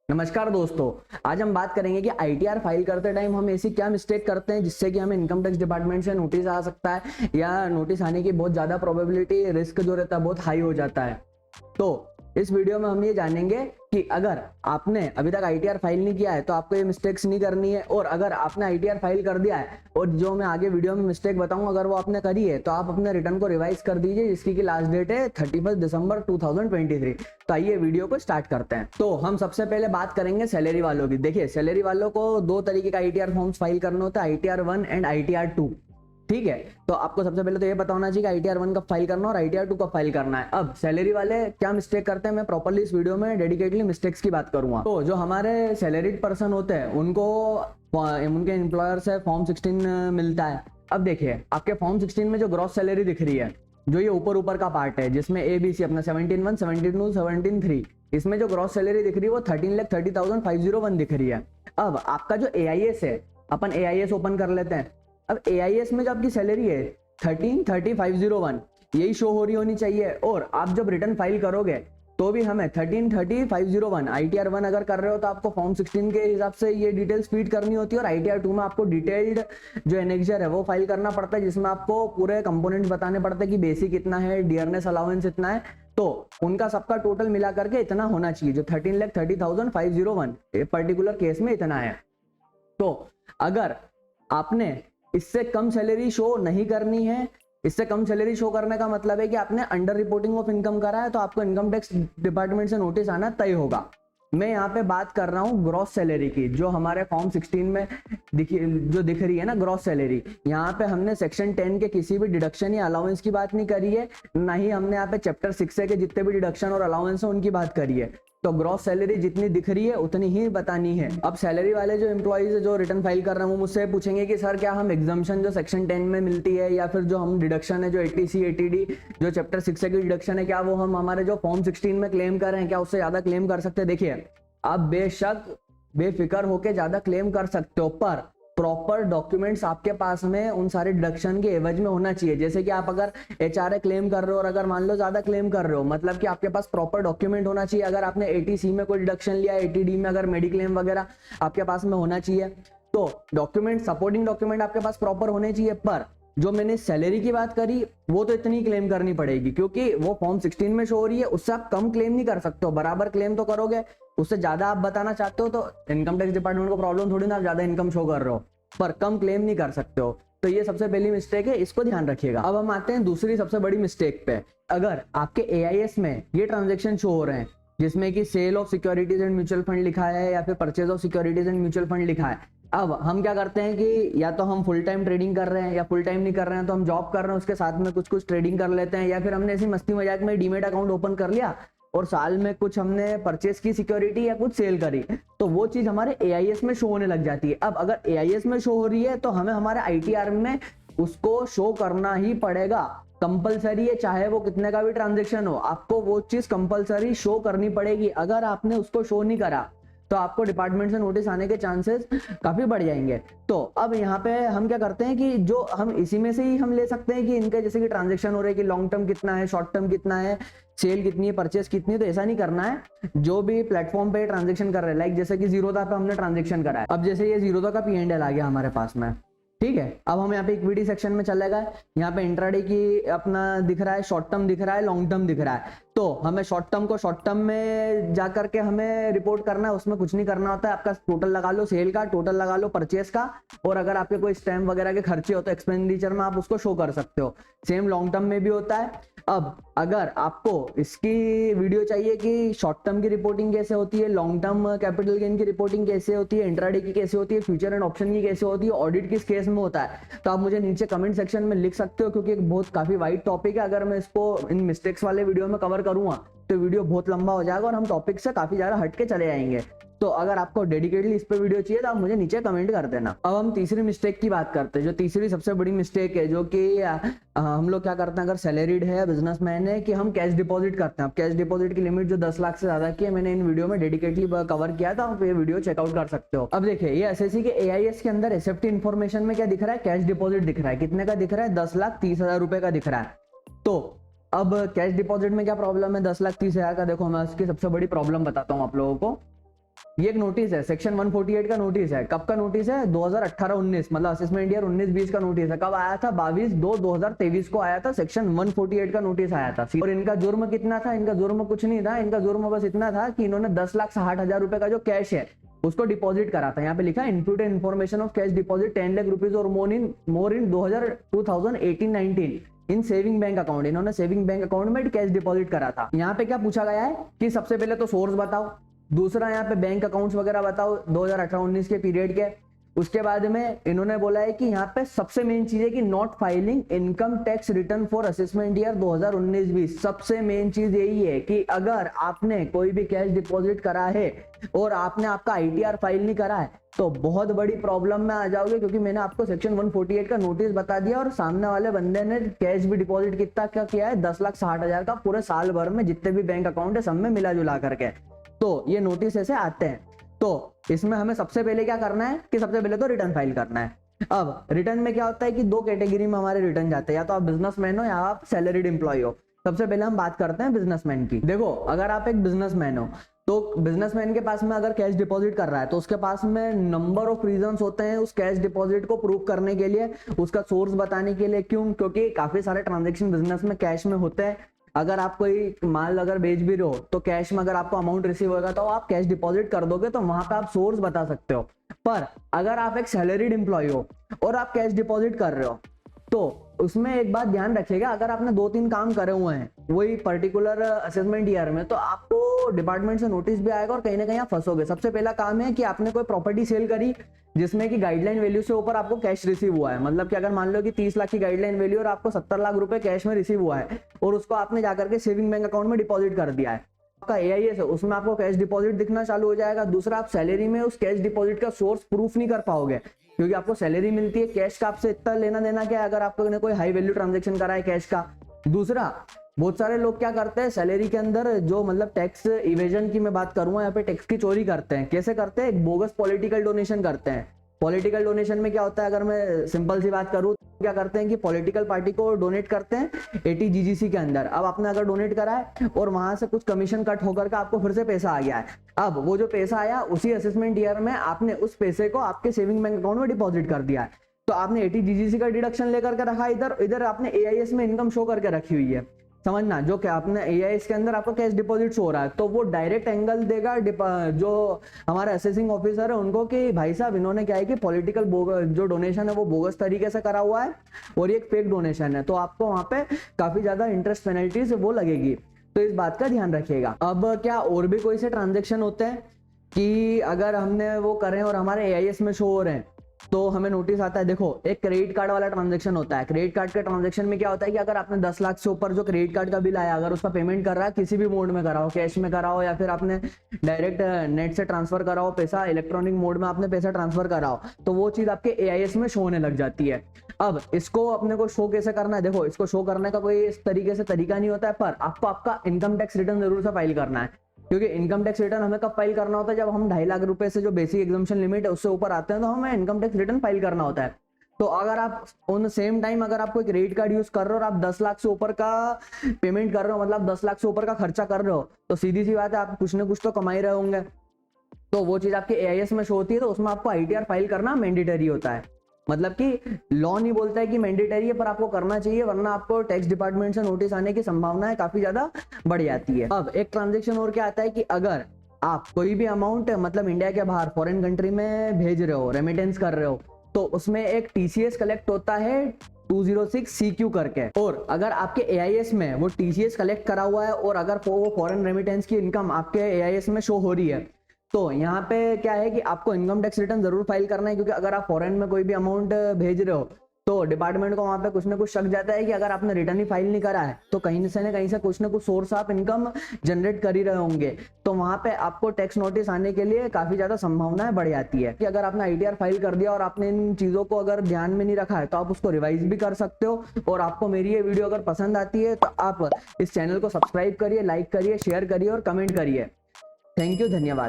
नमस्कार दोस्तों। आज हम बात करेंगे कि आईटीआर फाइल करते टाइम हम ऐसी क्या मिस्टेक करते हैं जिससे कि हमें इनकम टैक्स डिपार्टमेंट से नोटिस आ सकता है या नोटिस आने की बहुत ज्यादा प्रोबेबिलिटी रिस्क जो रहता है बहुत हाई हो जाता है। तो इस वीडियो में हम ये जानेंगे कि अगर आपने अभी तक आईटीआर फाइल नहीं किया है तो आपको ये मिस्टेक्स नहीं करनी है, और अगर आपने आईटीआर फाइल कर दिया है और जो मैं आगे वीडियो में मिस्टेक बताऊंगा अगर वो आपने करी है तो आप अपने रिटर्न को रिवाइज कर दीजिए, जिसकी की लास्ट डेट है 31 दिसंबर 2023। तो आइए वीडियो को स्टार्ट करते हैं। तो हम सबसे पहले बात करेंगे सैलरी वालों की। देखिए, सैलरी वालों को दो तरीके का आईटीआर फॉर्म्स फाइल करना होता है, आईटीआर 1 एंड आईटीआर 2। ठीक है, तो आपको सबसे पहले तो ये पता होना चाहिए कि आईटीआर 1 कब फाइल करना और आईटीआर 2 कब फाइल करना है। अब सैलरी वाले क्या मिस्टेक करते हैं, मैं प्रॉपर्ली इस वीडियो में डेडिकेटली मिस्टेक्स की बात करूंगा। तो जो हमारे सैलरीड पर्सन होते हैं उनको उनके एम्प्लॉयर से फॉर्म 16 मिलता है। अब देखिए, आपके फॉर्म 16 में जो ग्रॉस सैलरी दिख रही है, जो ये ऊपर का पार्ट है जिसमें ABC अपना 17(1), 17(2), 17(3), इसमें जो ग्रॉस सैलरी दिख रही है वो 13,30,501 दिख रही है। अब आपका जो AIS है, अपन AIS ओपन कर लेते हैं। अब AIS में जो आपकी सैलरी है 13,30,501 यही शो हो रही होनी चाहिए, और आप जब रिटर्न फाइल करोगे तो भी हमें 13,30,501 आईटीआर 1 अगर कर रहे हो तो आपको फॉर्म 16 के हिसाब से ये डिटेल्स फीड करनी होती है, और आईटीआर 2 में आपको डिटेल्ड जो एनेक्जर है वो फाइल करना पड़ता है, जिसमें आपको पूरे कंपोनेंट बताने पड़ते हैं कि बेसिक इतना है, डियरनेस अलाउंस इतना है, तो उनका सबका टोटल मिला करके इतना होना चाहिए। जो 13,30,501 पर्टिकुलर केस में इतना है। तो अगर आपने इससे कम सैलरी शो नहीं करनी है, इससे कम सैलरी शो करने का मतलब है कि आपने अंडर रिपोर्टिंग ऑफ इनकम करा है, तो आपको इनकम टैक्स डिपार्टमेंट से नोटिस आना तय होगा। मैं यहाँ पे बात कर रहा हूँ ग्रॉस सैलरी की, जो हमारे फॉर्म 16 में जो दिख रही है ना ग्रॉस सैलरी। यहाँ पे हमने सेक्शन 10 के किसी भी डिडक्शन या अलाउंस की बात नहीं करी है, ना ही हमने यहाँ पे चैप्टर 6 के जितने भी डिडक्शन और अलाउंस है उनकी बात करी है। तो ग्रॉस सैलरी जितनी दिख रही है उतनी ही बतानी है। अब सैलरी वाले जो एम्प्लॉइज जो रिटर्न फाइल कर रहे हैं वो मुझसे पूछेंगे कि सर क्या हम एग्जाम्पशन जो सेक्शन 10 में मिलती है या फिर जो हम डिडक्शन है जो 80C 80D जो चैप्टर 6 की डिडक्शन है, क्या वो हम हमारे जो फॉर्म 16 में क्लेम कर रहे हैं क्या उससे ज्यादा क्लेम कर सकते हैं? देखिए, आप बेशक बेफिक्र होकर ज्यादा क्लेम कर सकते हो, पर प्रॉपर डॉक्यूमेंट्स आपके पास में उन सारे डिडक्शन के एवज में होना चाहिए। जैसे कि आप अगर HRA क्लेम कर रहे हो और अगर मान लो ज्यादा क्लेम कर रहे हो, मतलब कि आपके पास प्रॉपर डॉक्यूमेंट होना चाहिए। अगर आपने 80C में कोई डिडक्शन लिया, 80D में अगर मेडिक्लेम वगैरह आपके पास में होना चाहिए, तो डॉक्यूमेंट सपोर्टिंग डॉक्यूमेंट आपके पास प्रॉपर होने चाहिए। पर जो मैंने सैलरी की बात करी वो तो इतनी क्लेम करनी पड़ेगी, क्योंकि वो फॉर्म 16 में शो हो रही है, उससे आप कम क्लेम नहीं कर सकते हो। बराबर क्लेम तो करोगे, उससे ज्यादा आप बताना चाहते हो तो इनकम टैक्स डिपार्टमेंट को प्रॉब्लम थोड़ी ना, आप ज्यादा इनकम शो कर रहे हो पर कम क्लेम नहीं कर सकते हो। तो ये सबसे पहली मिस्टेक है, इसको ध्यान रखिएगा। अब हम आते हैं दूसरी सबसे बड़ी मिस्टेक पे। अगर आपके AIS में ये ट्रांजेक्शन शो हो रहे हैं जिसमें कि sale of securities and mutual fund लिखा है या फिर purchase of securities and mutual fund लिखा है, अब हम क्या करते हैं कि या तो हम फुल टाइम ट्रेडिंग कर रहे हैं या फुल टाइम नहीं कर रहे हैं तो हम जॉब कर रहे हैं उसके साथ में कुछ कुछ ट्रेडिंग कर लेते हैं, या फिर हमने ऐसी मस्ती मजाक में डीमेट अकाउंट ओपन कर लिया और साल में कुछ हमने परचेस की सिक्योरिटी या कुछ सेल करी, तो वो चीज हमारे AIS में शो होने लग जाती है। अब अगर AIS में शो हो रही है तो हमें हमारे ITR में उसको शो करना ही पड़ेगा, कंपलसरी है, चाहे वो कितने का भी ट्रांजेक्शन हो, आपको वो चीज कंपलसरी शो करनी पड़ेगी। अगर आपने उसको शो नहीं करा तो आपको डिपार्टमेंट से नोटिस आने के चांसेस काफी बढ़ जाएंगे। तो अब यहाँ पे हम क्या करते हैं कि जो हम इसी में से ही हम ले सकते हैं कि इनके जैसे कि ट्रांजेक्शन हो रहे हैं कि लॉन्ग टर्म कितना है, शॉर्ट टर्म कितना है, सेल कितनी है, परचेस कितनी है, तो ऐसा नहीं करना है। जो भी प्लेटफॉर्म पे ट्रांजेक्शन कर रहे हैं, लाइक जैसे कि जीरोधा पे हमने ट्रांजेक्शन करा है, अब जैसे ये जीरोधा का P&L आ गया हमारे पास में, ठीक है। अब हम यहाँ पे इक्विटी सेक्शन में चले गए, यहाँ पे इंट्राडे की अपना दिख रहा है, शॉर्ट टर्म दिख रहा है, लॉन्ग टर्म दिख रहा है। तो हमें शॉर्ट टर्म को शॉर्ट टर्म में जाकर के हमें रिपोर्ट करना है, उसमें कुछ नहीं करना होता है। आपका टोटल लगा लो सेल का, टोटल लगा लो परचेस का, और अगर आपके कोई स्टैम्प वगैरह के खर्चे हो तो एक्सपेंडिचर में आप उसको शो कर सकते हो। सेम लॉन्ग टर्म में भी होता है। अब अगर आपको इसकी वीडियो चाहिए कि शॉर्ट टर्म की रिपोर्टिंग कैसे होती है, लॉन्ग टर्म कैपिटल गेन की रिपोर्टिंग कैसे होती है, इंट्राडे की कैसे होती है, फ्यूचर एंड ऑप्शन की कैसे होती है, ऑडिट किस केस में होता है, तो आप मुझे नीचे कमेंट सेक्शन में लिख सकते हो, क्योंकि एक बहुत काफी वाइड टॉपिक है। अगर मैं इसको इन मिस्टेक्स वाले वीडियो में कवर करूंगा तो वीडियो बहुत लंबा हो जाएगा और हम टॉपिक से काफी ज्यादा हटके चले जाएंगे। तो अगर आपको डेडिकेटली इस पे वीडियो चाहिए तो आप मुझे नीचे कमेंट कर देना। अब हम तीसरी मिस्टेक की बात करते हैं, जो तीसरी सबसे बड़ी मिस्टेक है, जो कि हम लोग क्या करते हैं अगर सैलरीड है, बिजनेसमैन है, कि हम कैश डिपॉजिट करते हैं। अब कैश डिपॉजिट की लिमिट जो 10 लाख से ज्यादा की है, मैंने इन वीडियो में डेडिकेटली कवर किया था, आप ये वीडियो चेकआउट कर सकते हो। अब देखिए, ये SSC के AIS के अंदर एसेप्टी इन्फॉर्मेशन में क्या दिख रहा है, कैश डिपॉजिट दिख रहा है। कितने का दिख रहा है? 10,30,000 रुपए का दिख रहा है। तो अब कैश डिपॉजिट में क्या प्रॉब्लम है 10,30,000 का? देखो मैं उसकी सबसे बड़ी प्रॉब्लम बताता हूँ आप लोगों को। ये एक नोटिस है, सेक्शन 148 का नोटिस है। कब का नोटिस है? 2018-19, मतलब असेसमेंट ईयर 19-20 का नोटिस है। कब आया था? 22/2/2023 को आया था, सेक्शन 148 का नोटिस आया था। और इनका जुर्म कितना था? इनका जुर्म कुछ नहीं था, इनका जुर्म बस इतना था कि इन्होंने 10,60,000 रुपए का जो कैश है उसको डिपॉजिट करा था। यहाँ पे लिखा है input information of cash deposit 10 lakh rupees और मोर इन 2018-19 इन सेविंग बैंक अकाउंट। इन्होंने सेविंग बैंक अकाउंट में कैश डिपॉजिट करा था। यहाँ पे क्या पूछा गया है कि सबसे पहले तो सोर्स बताओ, दूसरा यहाँ पे बैंक अकाउंट्स वगैरह बताओ 2018-19 के पीरियड के। उसके बाद में इन्होंने बोला है कि यहाँ पे सबसे मेन चीज है कि not filing income tax return for assessment year 2019-20। सबसे मेन चीज यही है कि अगर आपने कोई भी कैश डिपॉजिट करा है और आपने आपका आईटीआर फाइल नहीं करा है तो बहुत बड़ी प्रॉब्लम में आ जाओगे, क्योंकि मैंने आपको सेक्शन 148 का नोटिस बता दिया और सामने वाले बंदे ने कैश भी डिपॉजिट कितना क्या किया है? 10,60,000 का पूरे साल भर में जितने भी बैंक अकाउंट है सब में मिला जुला करके। तो ये नोटिस ऐसे आते हैं। तो इसमें हमें सबसे पहले क्या करना है कि सबसे पहले तो रिटर्न फाइल करना है। अब रिटर्न में क्या होता है कि दो कैटेगरी में हमारे रिटर्न जाते हैं, या तो आप बिजनेसमैन हो या आप सैलरीड एम्प्लॉय हो। सबसे पहले हम बात करते हैं बिजनेसमैन की। देखो, अगर आप एक बिजनेसमैन हो तो बिजनेसमैन के पास में अगर कैश डिपॉजिट कर रहा है तो उसके पास में नंबर ऑफ रीजंस होते हैं उस कैश डिपॉजिट को प्रूव करने के लिए, उसका सोर्स बताने के लिए। क्यों? क्योंकि काफी सारे ट्रांजेक्शन बिजनेस में कैश में होते हैं। अगर आप कोई माल अगर बेच भी रहे हो तो कैश में अगर आपको अमाउंट रिसीव होगा तो आप कैश डिपॉजिट कर दोगे, तो वहां पे आप सोर्स बता सकते हो। पर अगर आप एक सैलरीड एम्प्लॉय हो और आप कैश डिपॉजिट कर रहे हो तो उसमें एक बात ध्यान रखिएगा, अगर आपने 2-3 काम करे हुए हैं वही पर्टिकुलर असेसमेंट ईयर में तो आपको डिपार्टमेंट से नोटिस भी आएगा और कहीं ना कहीं आप फंसोगे। सबसे पहला काम है कि आपने कोई प्रॉपर्टी सेल करी जिसमें कि गाइडलाइन वैल्यू से ऊपर आपको कैश रिसीव हुआ है। मतलब कि अगर मान लो कि 30 लाख की गाइडलाइन वैल्यू और आपको 70 लाख रुपए कैश में रिसीव हुआ है और उसको आपने जाकर के सेविंग बैंक अकाउंट में डिपॉजिट कर दिया है, आपका एआईएस है उसमें आपको कैश डिपॉजिट दिखना चालू हो जाएगा। दूसरा, आप सैलरी में उस कैश डिपॉजिट का सोर्स प्रूफ नहीं कर पाओगे, क्योंकि आपको सैलरी मिलती है, कैश का आपसे इतना लेना देना क्या है अगर आपने कोई हाई वैल्यू ट्रांजेक्शन करा है कैश का। दूसरा, बहुत सारे लोग क्या करते हैं सैलरी के अंदर जो मतलब टैक्स इवेजन की मैं बात करूंगा, यहाँ पे टैक्स की चोरी करते हैं। कैसे करते हैं? एक बोगस पॉलिटिकल डोनेशन करते हैं। पॉलिटिकल डोनेशन में क्या होता है, अगर मैं सिंपल सी बात करूं तो क्या करते हैं कि पॉलिटिकल पार्टी को डोनेट करते हैं एटीजीजीसी के अंदर। अब आपने अगर डोनेट करा है और वहां से कुछ कमीशन कट होकर के आपको फिर से पैसा आ गया है, अब वो जो पैसा आया उसी असेसमेंट ईयर में आपने उस पैसे को आपके सेविंग बैंक अकाउंट में डिपॉजिट कर दिया है, तो आपने एटीजीजीसी का डिडक्शन लेकर के रखा, इधर आपने एआईएस में इनकम शो करके रखी हुई है। समझना, जो क्या आपने एआईएस के अंदर आपको कैश डिपॉजिट हो रहा है तो वो डायरेक्ट एंगल देगा जो हमारे असेसिंग ऑफिसर है उनको कि भाई साहब इन्होंने क्या है कि पॉलिटिकल जो डोनेशन है वो बोगस तरीके से करा हुआ है और ये एक फेक डोनेशन है, तो आपको वहां पे काफी ज्यादा इंटरेस्ट पेनल्टीज वो लगेगी। तो इस बात का ध्यान रखिएगा। अब क्या और भी कोई से ट्रांजेक्शन होते हैं कि अगर हमने वो करें और हमारे एआईएस में शो हो रहे हैं तो हमें नोटिस आता है। देखो, एक क्रेडिट कार्ड वाला ट्रांजैक्शन होता है। क्रेडिट कार्ड के ट्रांजैक्शन में क्या होता है कि अगर आपने 10 लाख से ऊपर जो क्रेडिट कार्ड का बिल आया, अगर उसका पेमेंट कर रहा है किसी भी मोड में कराओ, कैश में कराओ या फिर आपने डायरेक्ट नेट से ट्रांसफर कराओ पैसा, इलेक्ट्रॉनिक मोड में आपने पैसा ट्रांसफर कराओ, तो वो चीज आपके एआईएस में शो होने लग जाती है। अब इसको अपने को शो कैसे करना है? देखो, इसको शो करने का कोई इस तरीके से तरीका नहीं होता है, पर आपको आपका इनकम टैक्स रिटर्न जरूर से फाइल करना है। क्योंकि इनकम टैक्स रिटर्न हमें कब फाइल करना होता है? जब हम 2.5 लाख रुपए से जो बेसिक एग्जम्पशन लिमिट है उससे ऊपर आते हैं तो हमें इनकम टैक्स रिटर्न फाइल करना होता है। तो अगर आप ऑन सेम टाइम अगर आप कोई क्रेडिट कार्ड यूज कर रहे हो और आप 10 लाख से ऊपर का पेमेंट कर रहे हो, मतलब 10 लाख से ऊपर का खर्चा कर रहे हो, तो सीधी सी बात है आप कुछ ना कुछ तो कमाई रहे होंगे, तो वो चीज आपके एआईएस में शो होती है, तो उसमें आपको आईटीआर फाइल करना मैंडेटरी होता है। मतलब कि लॉ नहीं बोलता है कि मैंडेटरी है, पर आपको करना चाहिए, वरना आपको टैक्स डिपार्टमेंट से नोटिस आने की संभावना काफी ज्यादा बढ़ जाती है। अब एक ट्रांजेक्शन और क्या आता है कि अगर आप कोई भी अमाउंट मतलब इंडिया के बाहर फॉरेन कंट्री में भेज रहे हो, रेमिटेंस कर रहे हो, तो उसमें एक टीसीएस कलेक्ट होता है 206 CQ करके, और अगर आपके एआईएस में वो टीसीएस कलेक्ट करा हुआ है और अगर वो फॉरेन रेमिटेंस की इनकम आपके एआईएस में शो हो रही है, तो यहाँ पे क्या है कि आपको इनकम टैक्स रिटर्न जरूर फाइल करना है। क्योंकि अगर आप फॉरेन में कोई भी अमाउंट भेज रहे हो तो डिपार्टमेंट को वहां पे कुछ ना कुछ शक जाता है कि अगर आपने रिटर्न ही फाइल नहीं करा है तो कहीं से ना कहीं से कुछ ना कुछ सोर्स आप इनकम जनरेट कर ही रहे होंगे, तो वहां पे आपको टैक्स नोटिस आने के लिए काफी ज्यादा संभावनाएं बढ़ जाती है। कि अगर आपने आईटीआर फाइल कर दिया और आपने इन चीजों को अगर ध्यान में नहीं रखा है तो आप उसको रिवाइज भी कर सकते हो। और आपको मेरी ये वीडियो अगर पसंद आती है तो आप इस चैनल को सब्सक्राइब करिए, लाइक करिए, शेयर करिए और कमेंट करिए। थैंक यू, धन्यवाद।